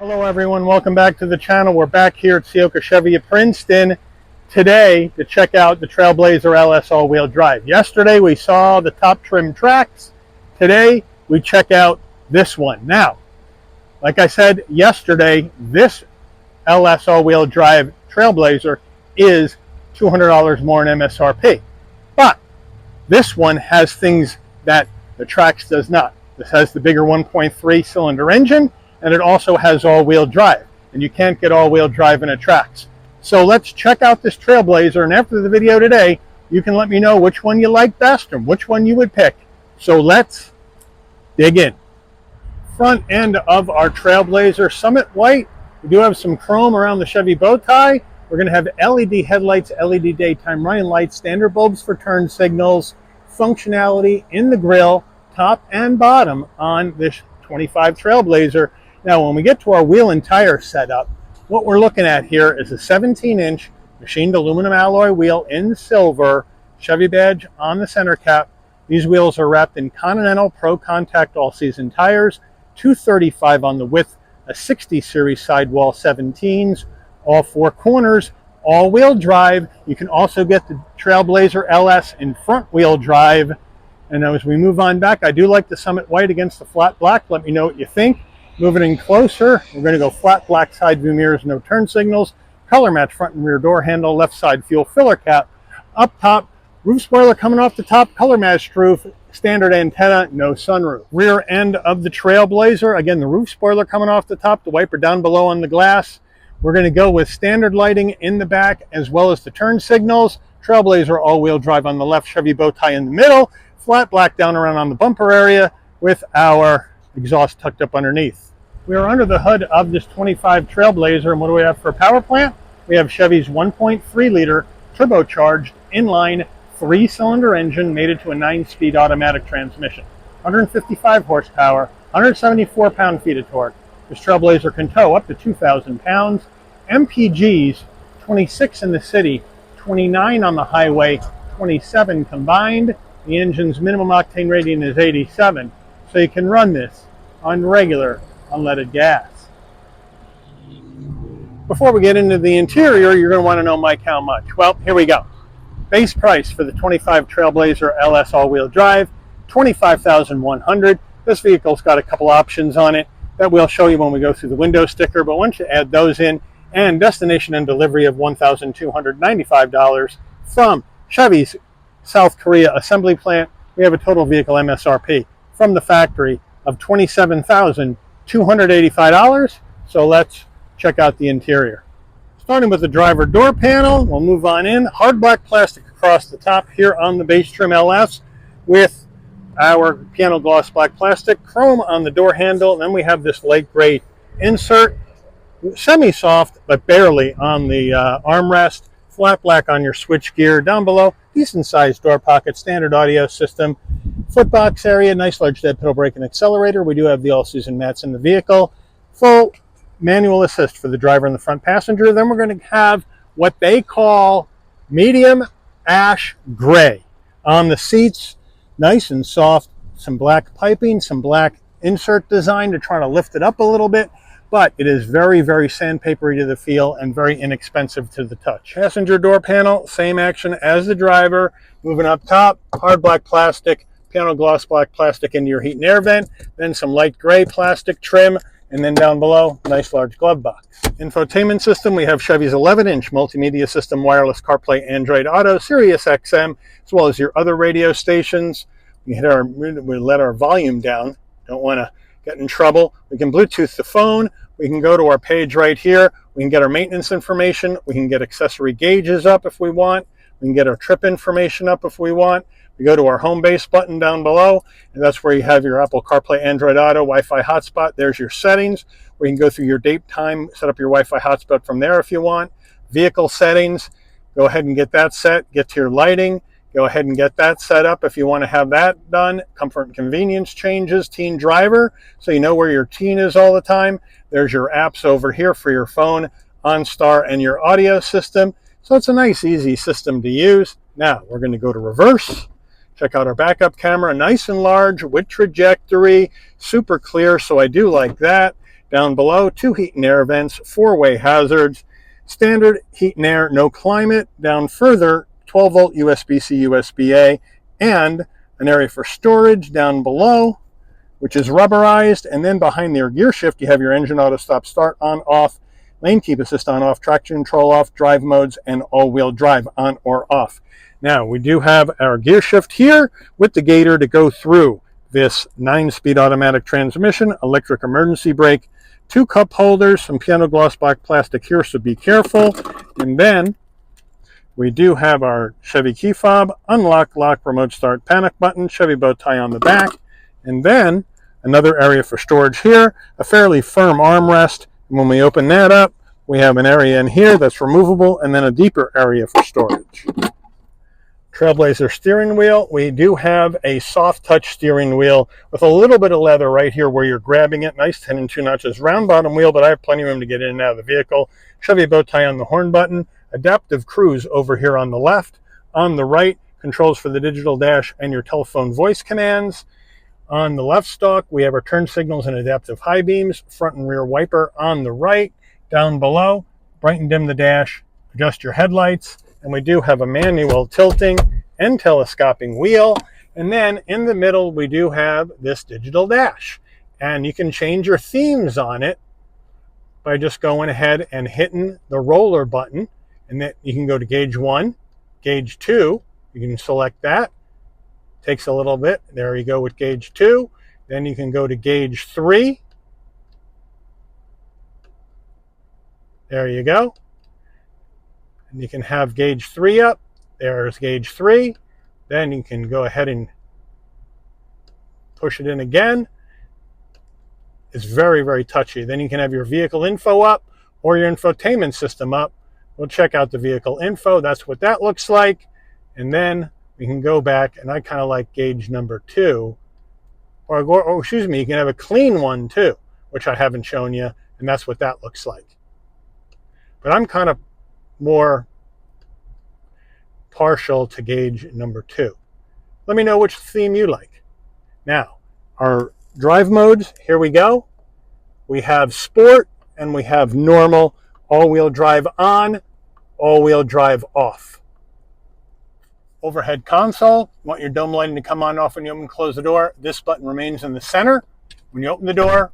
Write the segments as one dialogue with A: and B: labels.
A: Hello everyone, welcome back to the channel. We're back here at Ciocca Chevrolet of Princeton today to check out the Trailblazer LS all-wheel drive. Yesterday we saw the top trim tracks. Today we check out this one. Now, like I said yesterday, this LS all-wheel drive Trailblazer is $200 more in MSRP. But this one has things that the Trax does not. This has the bigger 1.3 cylinder engine, and it also has all-wheel drive, and you can't get all-wheel drive in a Trax. So let's check out this Trailblazer, and after the video today, you can let me know which one you like best and which one you would pick. So let's dig in. Front end of our Trailblazer, Summit White. We do have some chrome around the Chevy bow tie. We're going to have LED headlights, LED daytime running lights, standard bulbs for turn signals, functionality in the grille, top and bottom on this 25 Trailblazer. Now, when we get to our wheel and tire setup, what we're looking at here is a 17-inch machined aluminum alloy wheel in silver, Chevy badge on the center cap. These wheels are wrapped in Continental Pro Contact all-season tires, 235 on the width, a 60 series sidewall 17s, all four corners, all-wheel drive. You can also get the Trailblazer LS in front-wheel drive. And as we move on back, I do like the Summit White against the flat black. Let me know what you think. Moving in closer, we're going to go flat black side view mirrors, no turn signals, color match front and rear door handle, left side fuel filler cap. Up top, roof spoiler coming off the top, color matched roof, standard antenna, no sunroof. Rear end of the Trailblazer, again, the roof spoiler coming off the top, the wiper down below on the glass. We're going to go with standard lighting in the back as well as the turn signals. Trailblazer all-wheel drive on the left, Chevy bow tie in the middle, flat black down around on the bumper area with our exhaust tucked up underneath. We are under the hood of this 25 Trailblazer, and what do we have for a power plant? We have Chevy's 1.3 liter turbocharged inline 3-cylinder engine mated to a 9-speed automatic transmission. 155 horsepower, 174 pound-feet of torque. This Trailblazer can tow up to 2,000 pounds. MPGs, 26 in the city, 29 on the highway, 27 combined. The engine's minimum octane rating is 87, so you can run this on regular unleaded gas. Before we get into the interior, you're going to want to know, Mike, how much? Well, here we go. Base price for the 25 Trailblazer LS all-wheel drive, $25,100. This vehicle's got a couple options on it that we'll show you when we go through the window sticker, but once you add those in, and destination and delivery of $1,295 from Chevy's South Korea assembly plant, we have a total vehicle MSRP from the factory of $27,285. So let's check out the interior. Starting with the driver door panel, we'll move on in. Hard black plastic across the top here on the base trim LS with our piano gloss black plastic, chrome on the door handle. And then we have this light gray insert, semi-soft but barely on the armrest, flat black on your switch gear. Down below, decent sized door pocket, standard audio system, footbox area, nice large dead pedal brake and accelerator. We do have the all-season mats in the vehicle, full manual assist for the driver and the front passenger. Then we're going to have what they call medium ash gray on the seats, nice and soft, some black piping, some black insert design to try to lift it up a little bit, but it is very, very sandpapery to the feel and very inexpensive to the touch. Passenger door panel, same action as the driver. Moving up top, hard black plastic, piano gloss black plastic into your heat and air vent, then some light gray plastic trim, and then down below, nice large glove box. Infotainment system, we have Chevy's 11-inch multimedia system, wireless CarPlay, Android Auto, Sirius XM, as well as your other radio stations. We let our volume down, don't want to get in trouble. We can Bluetooth the phone. We can go to our page right here. We can get our maintenance information. We can get accessory gauges up if we want. We can get our trip information up if we want. We go to our home base button down below, and that's where you have your Apple CarPlay, Android Auto, Wi-Fi hotspot. There's your settings, where you can go through your date, time, set up your Wi-Fi hotspot from there if you want. Vehicle settings, go ahead and get that set. Get to your lighting, go ahead and get that set up if you want to have that done. Comfort and convenience changes, teen driver, so you know where your teen is all the time. There's your apps over here for your phone, OnStar, and your audio system. So it's a nice, easy system to use. Now, we're going to go to reverse. Check out our backup camera, nice and large with trajectory, super clear, so I do like that. Down below, 2 heat and air vents, 4-way hazards, standard heat and air, no climate. Down further, 12-volt USB-C, USB-A, and an area for storage down below, which is rubberized. And then behind their gear shift, you have your engine auto stop start on, off, lane keep assist on, off, traction control off, drive modes, and all-wheel drive on or off. Now, we do have our gear shift here with the gator to go through this 9-speed automatic transmission, electric emergency brake, 2 cup holders, some piano gloss black plastic here, so be careful. And then we do have our Chevy key fob, unlock, lock, remote start, panic button, Chevy bow tie on the back, and then another area for storage here, a fairly firm armrest. And when we open that up, we have an area in here that's removable, and then a deeper area for storage. Trailblazer steering wheel. We do have a soft touch steering wheel with a little bit of leather right here where you're grabbing it. Nice 10 and 2 notches. Round bottom wheel, but I have plenty of room to get in and out of the vehicle. Chevy bow tie on the horn button. Adaptive cruise over here on the left. On the right, controls for the digital dash and your telephone voice commands. On the left stalk, we have our turn signals and adaptive high beams. Front and rear wiper on the right. Down below, bright and dim the dash. Adjust your headlights. And we do have a manual tilting and telescoping wheel. And then in the middle, we do have this digital dash. And you can change your themes on it by just going ahead and hitting the roller button. And then you can go to gauge 1, gauge 2. You can select that. Takes a little bit. There you go with gauge 2. Then you can go to gauge 3. There you go. And you can have gauge 3 up. There's gauge 3. Then you can go ahead and push it in again. It's very, very touchy. Then you can have your vehicle info up or your infotainment system up. We'll check out the vehicle info. That's what that looks like. And then we can go back, and I kind of like gauge number 2. Or excuse me, you can have a clean one too, which I haven't shown you, and that's what that looks like. But I'm kind of more partial to gauge number 2. Let me know which theme you like. Now, our drive modes, here we go. We have sport and we have normal, all-wheel drive on, all-wheel drive off. Overhead console, you want your dome lighting to come on off when you open and close the door. This button remains in the center. When you open the door,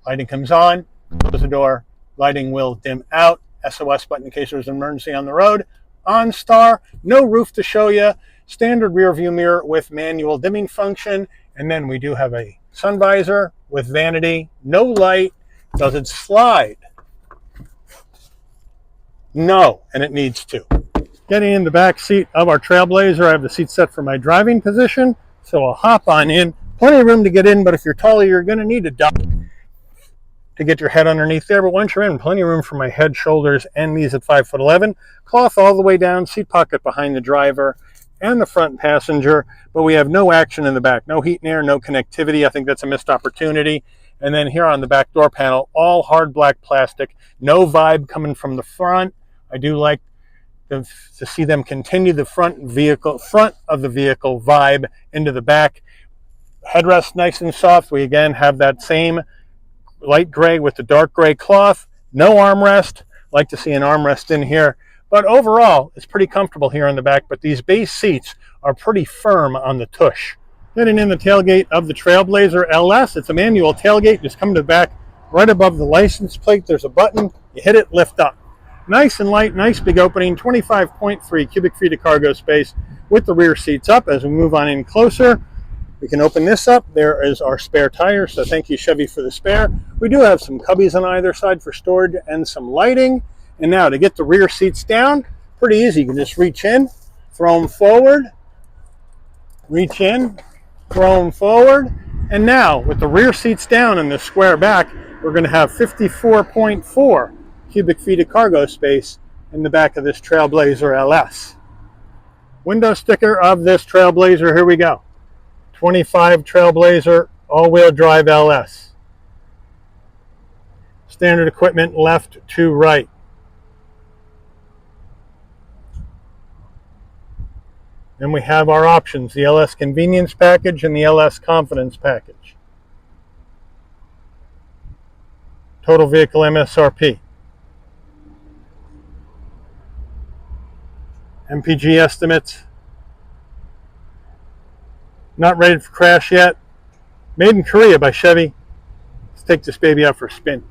A: lighting comes on, close the door, lighting will dim out. SOS button in case there's an emergency on the road. OnStar, no roof to show you. Standard rear view mirror with manual dimming function. And then we do have a sun visor with vanity. No light. Does it slide? No, and it needs to. Getting in the back seat of our Trailblazer, I have the seat set for my driving position. So I'll hop on in. Plenty of room to get in, but if you're taller, you're going to need a duck to get your head underneath there. But once you're in, plenty of room for my head, shoulders, and knees at 5'11". Cloth all the way down, seat pocket behind the driver and the front passenger. But we have no action in the back. No heat and air, no connectivity. I think that's a missed opportunity. And then here on the back door panel, all hard black plastic. No vibe coming from the front. I do like to see them continue the front of the vehicle vibe into the back. Headrest nice and soft. We again have that same light gray with the dark gray cloth. No armrest. Like to see an armrest in here. But overall, it's pretty comfortable here in the back. But these base seats are pretty firm on the tush. Getting in the tailgate of the Trailblazer LS. It's a manual tailgate. Just come to the back right above the license plate. There's a button. You hit it, lift up. Nice and light, nice big opening. 25.3 cubic feet of cargo space with the rear seats up. As we move on in closer, we can open this up. There is our spare tire, so thank you, Chevy, for the spare. We do have some cubbies on either side for storage and some lighting. And now to get the rear seats down, pretty easy. You can just reach in, throw them forward, reach in, throw them forward. And now with the rear seats down and the square back, we're going to have 54.4 cubic feet of cargo space in the back of this Trailblazer LS. Window sticker of this Trailblazer, here we go. 25 Trailblazer all-wheel drive LS. Standard equipment left to right. Then we have our options, the LS Convenience Package and the LS Confidence Package. Total vehicle MSRP. MPG estimates. Not ready for crash yet. Made in Korea by Chevy. Let's take this baby out for a spin.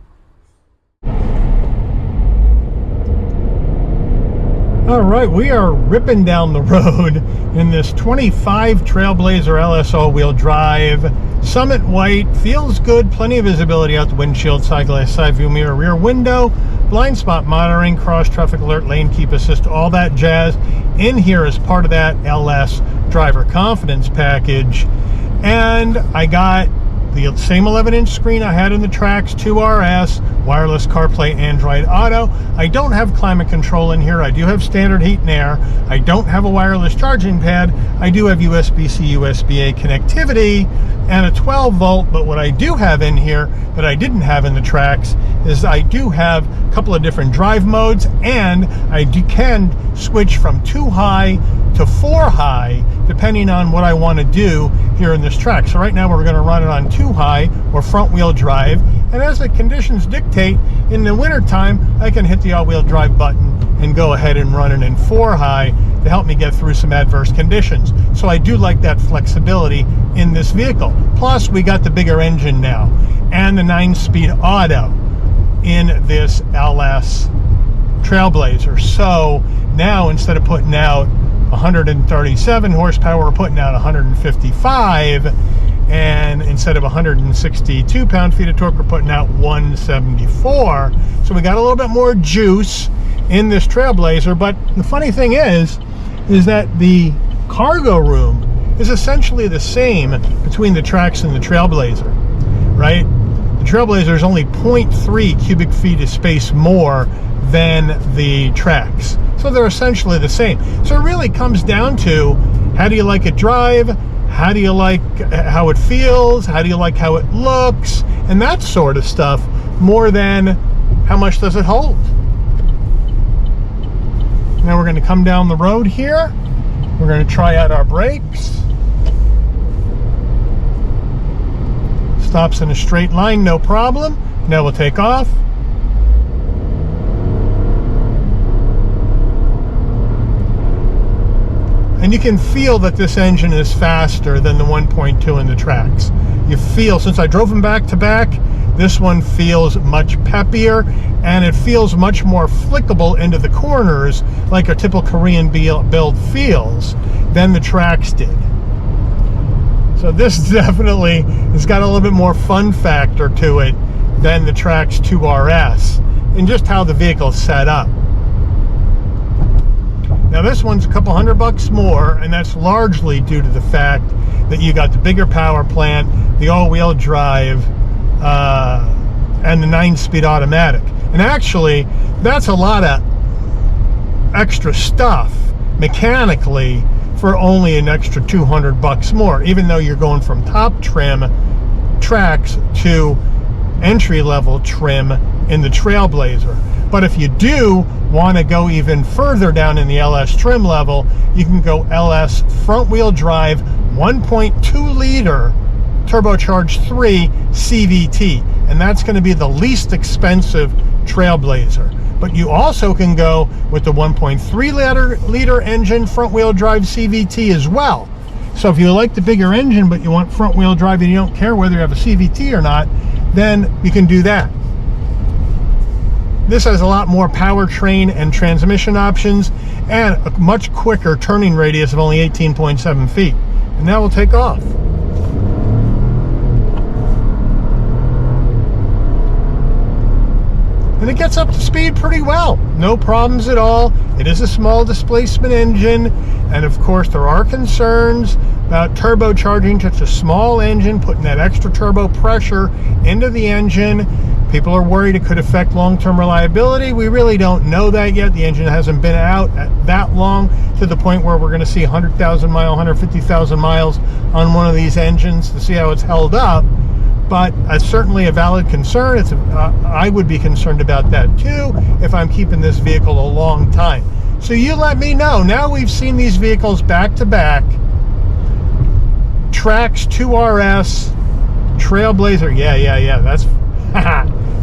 A: All right, we are ripping down the road in this 25 Trailblazer LS all-wheel drive. Summit white, feels good, plenty of visibility out the windshield, side glass, side view mirror, rear window, blind spot monitoring, cross traffic alert, lane keep assist, all that jazz in here as part of that LS driver confidence package. And I got the same 11-inch screen I had in the Trax 2RS, wireless CarPlay, Android Auto. I don't have climate control in here. I do have standard heat and air. I don't have a wireless charging pad. I do have USB-C, USB-A connectivity and a 12 volt, but what I do have in here that I didn't have in the Trax is I do have a couple of different drive modes, and I can switch from 2 high to 4 high depending on what I want to do here in this track. So right now we're going to run it on 2 high or front wheel drive, and as the conditions dictate, in the winter time I can hit the all-wheel drive button and go ahead and run it in 4 high to help me get through some adverse conditions. So I do like that flexibility in this vehicle. Plus we got the bigger engine now and the 9-speed auto in this LS Trailblazer. So now instead of putting out 137 horsepower, we're putting out 155, and instead of 162 pound-feet of torque, we're putting out 174. So we got a little bit more juice in this Trailblazer. But the funny thing is that the cargo room is essentially the same between the Trax and the Trailblazer, right? The Trailblazer is only 0.3 cubic feet of space more than the Trax. So they're essentially the same. So it really comes down to, how do you like it drive? How do you like how it feels? How do you like how it looks? And that sort of stuff, more than how much does it hold. Now we're going to come down the road here. We're going to try out our brakes. Stops in a straight line, no problem. Now we'll take off. And you can feel that this engine is faster than the 1.2 in the Trax. You feel, since I drove them back to back, this one feels much peppier, and it feels much more flickable into the corners like a typical Korean build feels than the Trax did. So this definitely has got a little bit more fun factor to it than the Trax 2RS, and just how the vehicle's set up. Now this one's a couple $100 more, and that's largely due to the fact that you got the bigger power plant, the all-wheel drive, and the 9-speed automatic. And actually, that's a lot of extra stuff mechanically for only an extra $200 more, even though you're going from top trim Trax to entry-level trim in the Trailblazer. But if you do want to go even further down in the LS trim level, you can go LS front-wheel drive 1.2 liter turbocharged 3 CVT, and that's going to be the least expensive Trailblazer. But you also can go with the 1.3 liter engine front-wheel drive CVT as well. So if you like the bigger engine but you want front-wheel drive and you don't care whether you have a CVT or not, then you can do that. This has a lot more powertrain and transmission options and a much quicker turning radius of only 18.7 feet. And now we'll take off. And it gets up to speed pretty well. No problems at all. It is a small displacement engine, and of course there are concerns about turbocharging such a small engine, putting that extra turbo pressure into the engine. People are worried it could affect long-term reliability. We really don't know that yet. The engine hasn't been out that long to the point where we're going to see 100,000 miles, 150,000 miles on one of these engines to see how it's held up. But it's certainly a valid concern. I would be concerned about that too if I'm keeping this vehicle a long time. So you let me know. Now we've seen these vehicles back to back. Trax 2RS, Trailblazer. Yeah. That's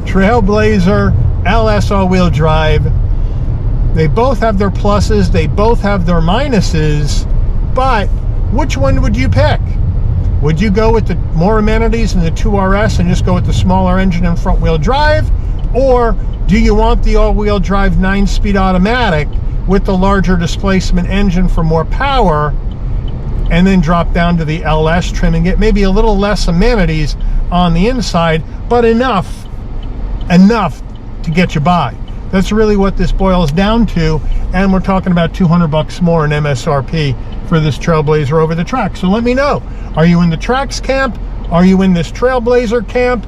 A: Trailblazer LS all-wheel drive. They both have their pluses, they both have their minuses, but which one would you pick? Would you go with the more amenities in the 2RS and just go with the smaller engine and front-wheel drive? Or do you want the all-wheel drive 9-speed automatic with the larger displacement engine for more power, and then drop down to the LS trim and get maybe a little less amenities on the inside, but enough to get you by? That's really what this boils down to, and we're talking about $200 more in MSRP for this Trailblazer over the track. So let me know, are you in the Trax camp? Are you in this Trailblazer camp?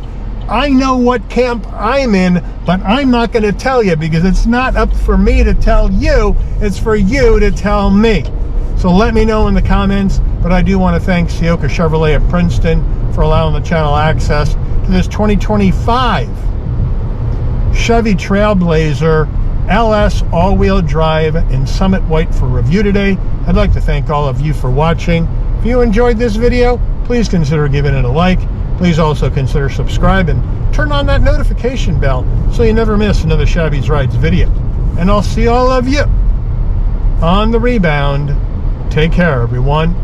A: I know what camp I'm in, but I'm not going to tell you, because it's not up for me to tell you, it's for you to tell me. So let me know in the comments. But I do want to thank Ciocca Chevrolet of Princeton for allowing the channel access to this 2025 Chevy Trailblazer LS all-wheel drive in Summit White for review today. I'd like to thank all of you for watching. If you enjoyed this video, please consider giving it a like. Please also consider subscribing. Turn on that notification bell so you never miss another Chevy's Rides video. And I'll see all of you on the rebound. Take care, everyone.